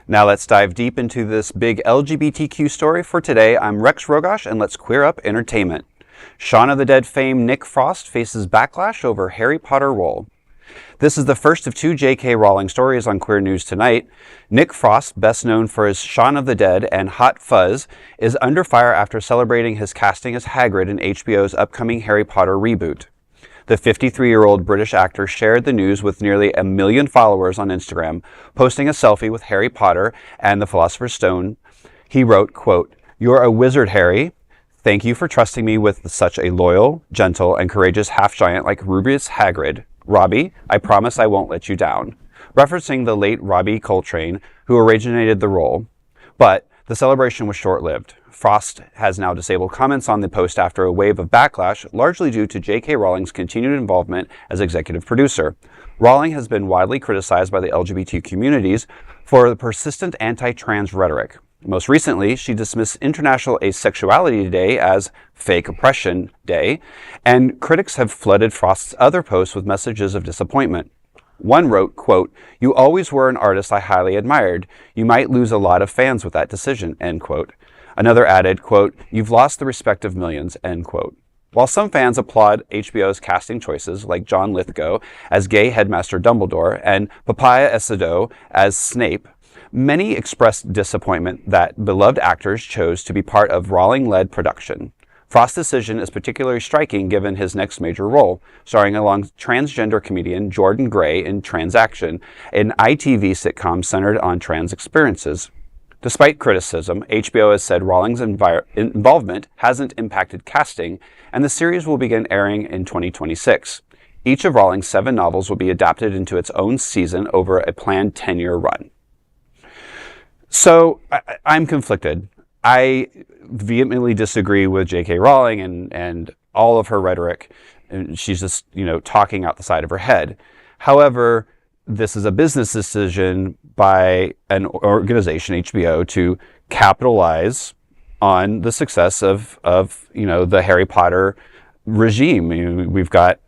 Now let's dive deep into this big LGBTQ story for today. I'm Rex Rogosh, and let's queer up entertainment. Shaun of the Dead fame Nick Frost faces backlash over Harry Potter role. This is the first of two J.K. Rowling stories on Queer News Tonight. Nick Frost, best known for his Shaun of the Dead and Hot Fuzz, is under fire after celebrating his casting as Hagrid in HBO's upcoming Harry Potter reboot. The 53-year-old British actor shared the news with nearly 1 million followers on Instagram, posting a selfie with Harry Potter and the Philosopher's Stone. He wrote, quote, "You're a wizard, Harry. Thank you for trusting me with such a loyal, gentle, and courageous half-giant like Rubius Hagrid. Robbie, I promise I won't let you down," referencing the late Robbie Coltrane, who originated the role. But the celebration was short-lived. Frost has now disabled comments on the post after a wave of backlash, largely due to J.K. Rowling's continued involvement as executive producer. Rowling has been widely criticized by the LGBT communities for the persistent anti-trans rhetoric. Most recently, she dismissed International Asexuality Day as Fake Oppression Day, and critics have flooded Frost's other posts with messages of disappointment. One wrote, quote, "You always were an artist I highly admired. You might lose a lot of fans with that decision," end quote. Another added, quote, "You've lost the respect of millions," end quote. While some fans applaud HBO's casting choices, like John Lithgow as gay headmaster Dumbledore and Papaya Escobar as Snape, many expressed disappointment that beloved actors chose to be part of Rowling-led production. Frost's decision is particularly striking given his next major role, starring along transgender comedian Jordan Gray in Transaction, an ITV sitcom centered on trans experiences. Despite criticism, HBO has said Rowling's involvement hasn't impacted casting, and the series will begin airing in 2026. Each of Rowling's 7 novels will be adapted into its own season over a planned 10-year run. So I'm conflicted. I vehemently disagree with J.K. Rowling and all of her rhetoric. And she's just, talking out the side of her head. However, this is a business decision by an organization, HBO, to capitalize on the success of the Harry Potter regime. We've got,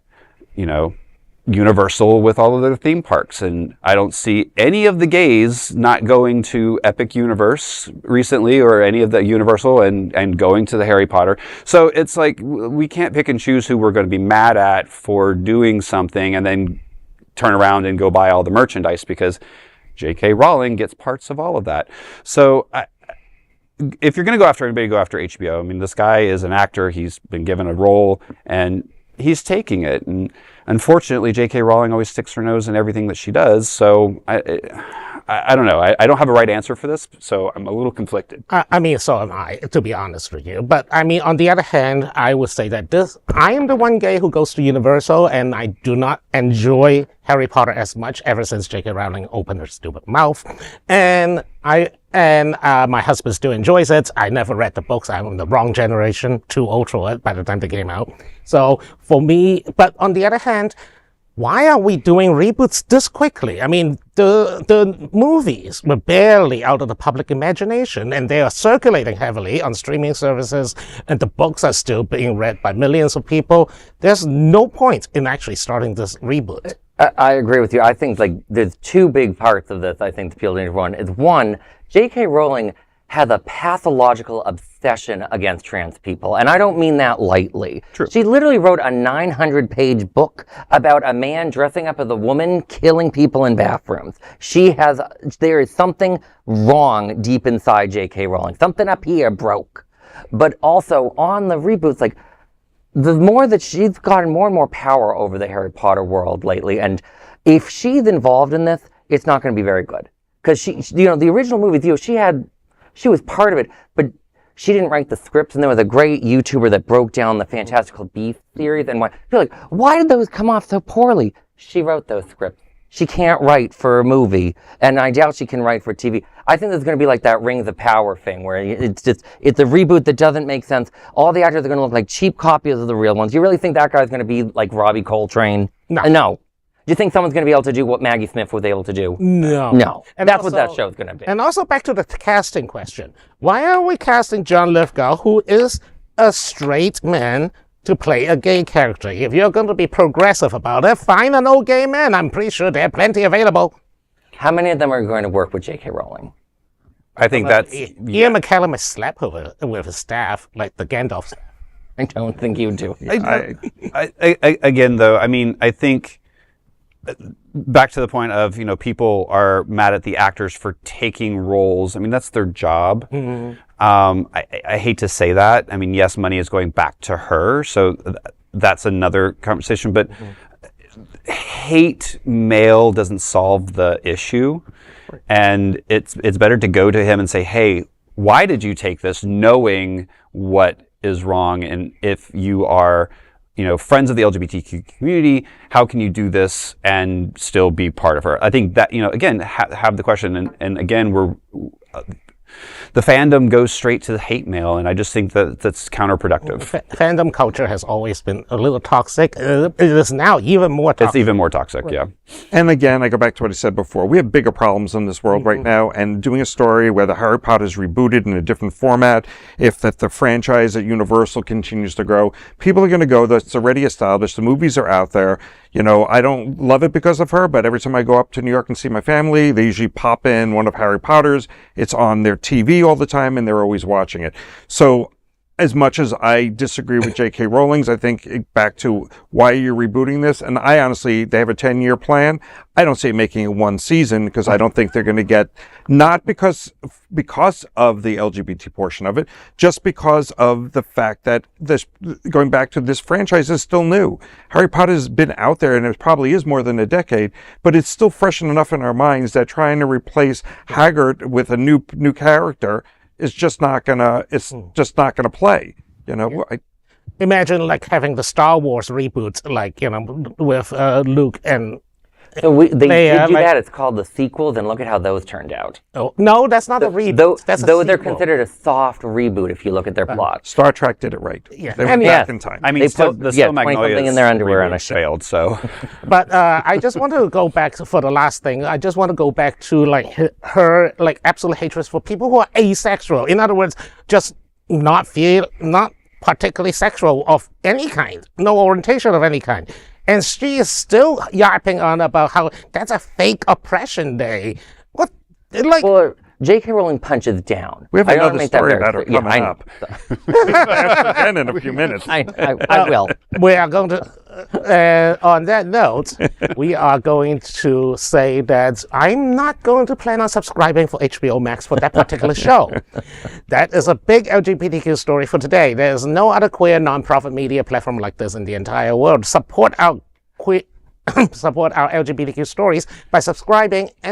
Universal with all of their theme parks, and I don't see any of the gays not going to Epic Universe recently, or any of the Universal and going to the Harry Potter. So it's like we can't pick and choose who we're going to be mad at for doing something and then turn around and go buy all the merchandise, because J.K. Rowling gets parts of all of that. So if you're going to go after anybody, go after HBO. I mean, this guy is an actor. He's been given a role, and he's taking it. And unfortunately, J.K. Rowling always sticks her nose in everything that she does. So I don't know. I don't have a right answer for this, so I'm a little conflicted. So am I, to be honest with you. But on the other hand, I would say that I am the one gay who goes to Universal, and I do not enjoy Harry Potter as much ever since J.K. Rowling opened her stupid mouth. And my husband still enjoys it. I never read the books. I'm the wrong generation, too old for it by the time they came out. So for me, but on the other hand, why are we doing reboots this quickly? I mean, the movies were barely out of the public imagination, and they are circulating heavily on streaming services, and the books are still being read by millions of people. There's no point in actually starting this reboot. I agree with you. I think there's 2 big parts of this I think to appeal to everyone. Is one, J.K. Rowling has a pathological obsession against trans people, and I don't mean that lightly. True. She literally wrote a 900-page book about a man dressing up as a woman killing people in bathrooms. There is something wrong deep inside J.K. Rowling. Something up here broke. But also on the reboots, the more that she's gotten more and more power over the Harry Potter world lately, and if she's involved in this, it's not going to be very good. Because the original movie, she was part of it, but she didn't write the scripts, and there was a great YouTuber that broke down the Fantastical Beasts series, and why did those come off so poorly? She wrote those scripts. She can't write for a movie, and I doubt she can write for TV. I think there's going to be like that Rings of Power thing, where it's a reboot that doesn't make sense. All the actors are going to look like cheap copies of the real ones. You really think that guy's going to be like Robbie Coltrane? No. Do you think someone's going to be able to do what Maggie Smith was able to do? No. And that's what that show's going to be. And also back to the casting question. Why are we casting John Lithgow, who is a straight man, to play a gay character? If you're going to be progressive about it, find an old gay man. I'm pretty sure there are plenty available. How many of them are going to work with J.K. Rowling? I think that's Ian McKellen might slap with his staff, like the Gandalf staff. I don't think you do. Again, though, I mean, I think back to the point of, people are mad at the actors for taking roles. I mean, that's their job. Mm-hmm. I hate to say that. I mean, yes, money is going back to her, so that's another conversation. But hate mail doesn't solve the issue, and it's better to go to him and say, "Hey, why did you take this?" Knowing what is wrong, and if you are friends of the LGBTQ community, how can you do this and still be part of her? I think that, again, have the question. And again, the fandom goes straight to the hate mail, and I just think that that's counterproductive. Fandom culture has always been a little toxic. It is now even more toxic. It's even more toxic, yeah. And again, I go back to what I said before. We have bigger problems in this world right now, and doing a story where the Harry Potter is rebooted in a different format, if that the franchise at Universal continues to grow, people are going to go, that's already established, the movies are out there. I don't love it because of her, but every time I go up to New York and see my family, they usually pop in one of Harry Potter's. It's on their TV all the time, and they're always watching it. So as much as I disagree with J.K. Rowling's, I think back to why you're rebooting this, and I honestly, they have a 10-year plan. I don't see it making it one season because I don't think they're going to get, not because of the LGBT portion of it, just because of the fact that this, going back to this franchise, is still new. Harry Potter has been out there, and it probably is more than a decade, but it's still fresh enough in our minds that trying to replace Hagrid with a new character is just not gonna. It's just not gonna play. Imagine like having the Star Wars reboot, like with Luke and. So they did do that. It's called the sequels, and look at how those turned out. Oh no, that's not a reboot. That's a those are sequel. considered a soft reboot if you look at their plot. Star Trek did it right. Yeah. They went back in time. I mean, They still, put the Still 20 Magnolias something in their underwear on a show. failed, so. But I just want to go back for the last thing. I just want to go back to like her like absolute hatred for people who are asexual. In other words, just not particularly sexual of any kind, no orientation of any kind. And she is still yapping on about how that's a fake oppression day. What? Like, Well, J.K. Rowling punches down. We have I wanna another make that story very about her clear. coming Yeah, up. Again in a few minutes. I will. we are going to, on that note, we are going to say that I'm not going to plan on subscribing for HBO Max for that particular show. That is a big LGBTQ story for today. There is no other queer nonprofit media platform like this in the entire world. Support our LGBTQ stories by subscribing and